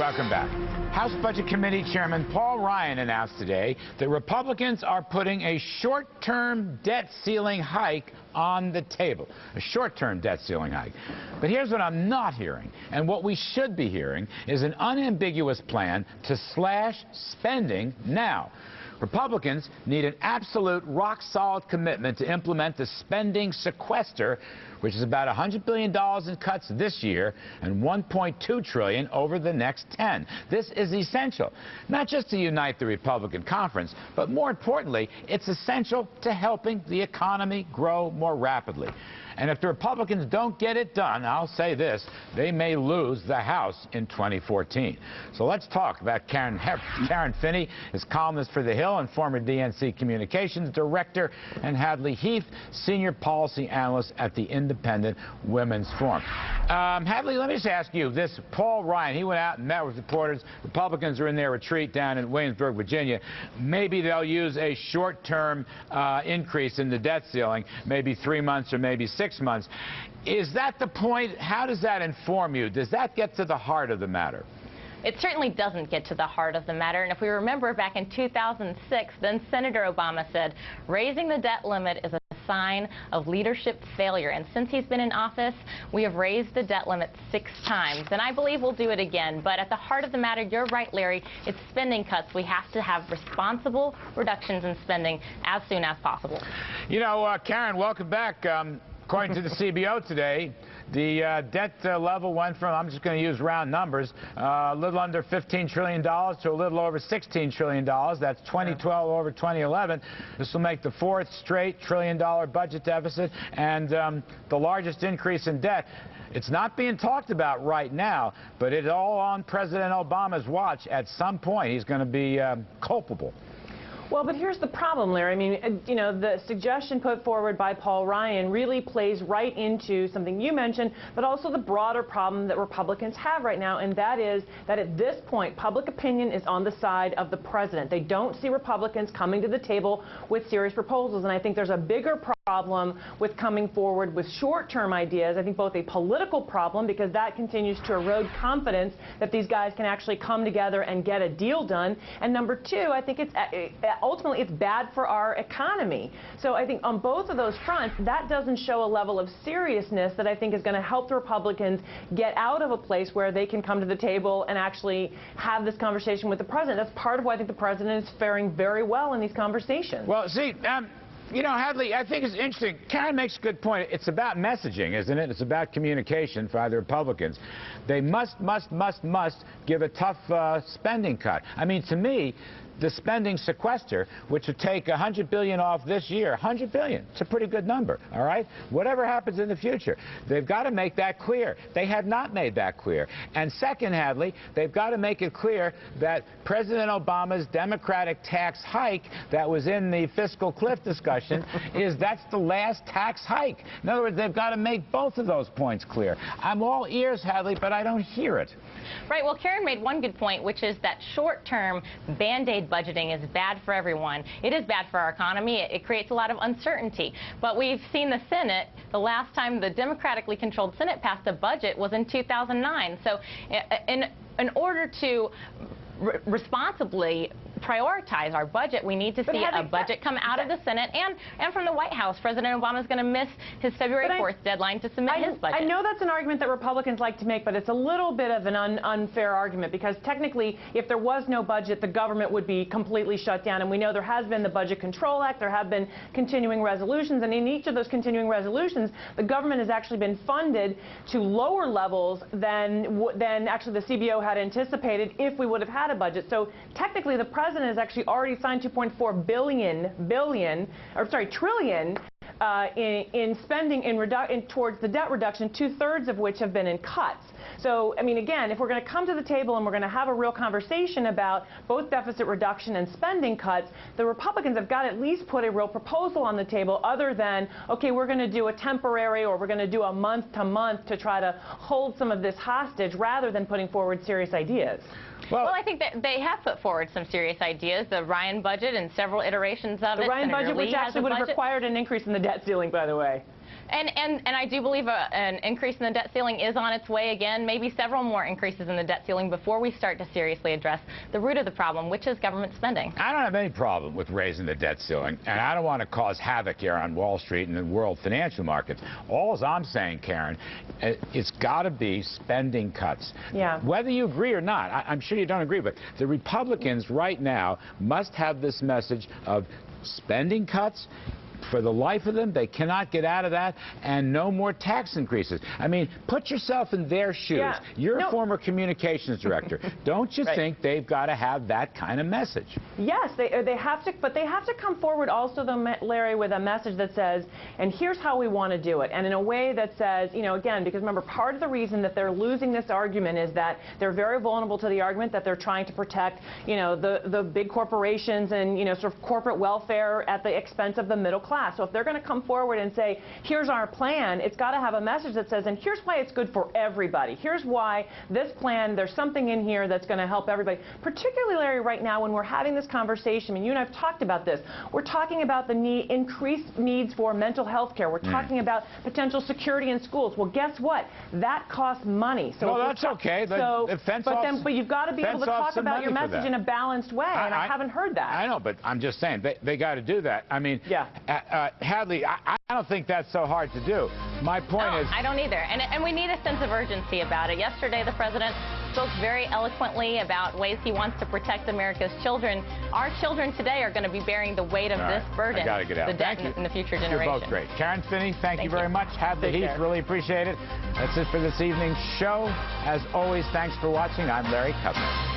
Welcome back. House Budget Committee Chairman Paul Ryan announced today that Republicans are putting a short-term debt ceiling hike on the table. A short-term debt ceiling hike. But here's what I'm not hearing, and what we should be hearing is an unambiguous plan to slash spending now. Republicans need an absolute rock-solid commitment to implement the spending sequester, which is about $100 billion in cuts this year and $1.2 trillion over the next 10. This is essential, not just to unite the Republican conference, but more importantly, it's essential to helping the economy grow more rapidly. And if the Republicans don't get it done, I'll say this, they may lose the House in 2014. So let's talk about Karen Finney, is columnist for The Hill and former DNC Communications Director, and Hadley Heath, Senior Policy Analyst at the Independent Women's Forum. Hadley, let me just ask you this. Paul Ryan, he went out and met with reporters. Republicans are in their retreat down in Williamsburg, Virginia. Maybe they'll use a short-term increase in the debt ceiling, maybe 3 months or maybe 6 months. Is that the point? How does that inform you? Does that get to the heart of the matter? It certainly doesn't get to the heart of the matter. And if we remember back in 2006, then Senator Obama said, raising the debt limit is a sign of leadership failure. And since he's been in office, we have raised the debt limit 6 times. And I believe we'll do it again. But at the heart of the matter, you're right, Larry, it's spending cuts. We have to have responsible reductions in spending as soon as possible. You know, Karen, welcome back. According to the CBO today, the debt level went from, I'm just going to use round numbers, a little under $15 trillion to a little over $16 trillion. That's 2012 over 2011. This will make the 4th straight trillion-dollar budget deficit and the largest increase in debt. It's not being talked about right now, but it's all on President Obama's watch. At some point, he's going to be culpable. Well, but here's the problem, Larry. I mean, you know, the suggestion put forward by Paul Ryan really plays right into something you mentioned, but also the broader problem that Republicans have right now, and that is that at this point, public opinion is on the side of the president. They don't see Republicans coming to the table with serious proposals, and I think there's a bigger problem with coming forward with short-term ideas. I think both a political problem, because that continues to erode confidence that these guys can actually come together and get a deal done, and number 2, I think it's ultimately, it's bad for our economy. So I think on both of those fronts, that doesn't show a level of seriousness that I think is going to help the Republicans get out of a place where they can come to the table and actually have this conversation with the president. That's part of why I think the president is faring very well in these conversations. Well, see, you know, Hadley, I think it's interesting. Karen makes a good point. It's about messaging, isn't it? It's about communication for the Republicans. They must give a tough spending cut. I mean, to me, the spending sequester, which would take $100 billion off this year, $100 billion, it's a pretty good number, all right? Whatever happens in the future, they've got to make that clear. They have not made that clear. And second, Hadley, they've got to make it clear that President Obama's Democratic tax hike that was in the fiscal cliff discussion that's the last tax hike. In other words, they've got to make both of those points clear. I'm all ears, Hadley, but I don't hear it. Right. Well, Karen made one good point, which is that short-term Band-Aid budgeting is bad for everyone. It is bad for our economy. It creates a lot of uncertainty. But we've seen the Senate, the last time the democratically controlled Senate passed a budget was in 2009. So in order to responsibly prioritize our budget, we need to see a budget come out of the Senate and from the White House. President Obama is going to miss his February 4th deadline to submit his budget. I know that's an argument that Republicans like to make, but it's a little bit of an unfair argument, because technically, if there was no budget, the government would be completely shut down. And we know there has been the Budget Control Act, there have been continuing resolutions, and in each of those continuing resolutions, the government has actually been funded to lower levels than actually the CBO had anticipated if we would have had a budget. So technically, the president has actually already signed $2.4 trillion in spending towards the debt reduction, 2/3 of which have been in cuts. So, I mean, again, if we're going to come to the table and we're going to have a real conversation about both deficit reduction and spending cuts, the Republicans have got to at least put a real proposal on the table other than, okay, we're going to do a temporary or we're going to do a month-to-month to try to hold some of this hostage rather than putting forward serious ideas. Well, I think that they have put forward some serious ideas. The Ryan budget and several iterations of it. The Ryan budget, which actually would have required an increase in the debt ceiling, by the way. And I do believe an increase in the debt ceiling is on its way again, maybe several more increases in the debt ceiling before we start to seriously address the root of the problem, which is government spending. I don't have any problem with raising the debt ceiling, and I don't want to cause havoc here on Wall Street and the world financial markets. All I'm saying, Karen, it's got to be spending cuts. Yeah. Whether you agree or not, I'm sure you don't agree, but the Republicans right now must have this message of spending cuts. For the life of them, they cannot get out of that, and no more tax increases. I mean, put yourself in their shoes. Yeah. You're a former communications director. Don't you Right. think they've got to have that kind of message? Yes, they have to, but they have to come forward also, though, Larry, with a message that says, and here's how we want to do it, and in a way that says, you know, again, because remember, part of the reason that they're losing this argument is that they're very vulnerable to the argument that they're trying to protect, you know, the big corporations and, you know, sort of corporate welfare at the expense of the middle class. So if they're going to come forward and say, here's our plan, it's got to have a message that says, and here's why it's good for everybody. Here's why this plan, there's something in here that's going to help everybody. Particularly, Larry, right now when we're having this conversation, and you and I have talked about this, we're talking about the increased needs for mental health care. We're talking about potential security in schools. Well, guess what? That costs money. So well, that's okay. But you've got to be able to talk about your message in a balanced way, and I haven't heard that. I know, but I'm just saying, they got to do that. I mean, yeah. Hadley, I don't think that's so hard to do. My point is... I don't either. And we need a sense of urgency about it. Yesterday, the president spoke very eloquently about ways he wants to protect America's children. Our children today are going to be bearing the weight of this burden. I got to get out. The debt in the future generation. You're both great. Karen, Finney, thank you very much. Hadley Heath, really appreciate it. That's it for this evening's show. As always, thanks for watching. I'm Larry Kudlow.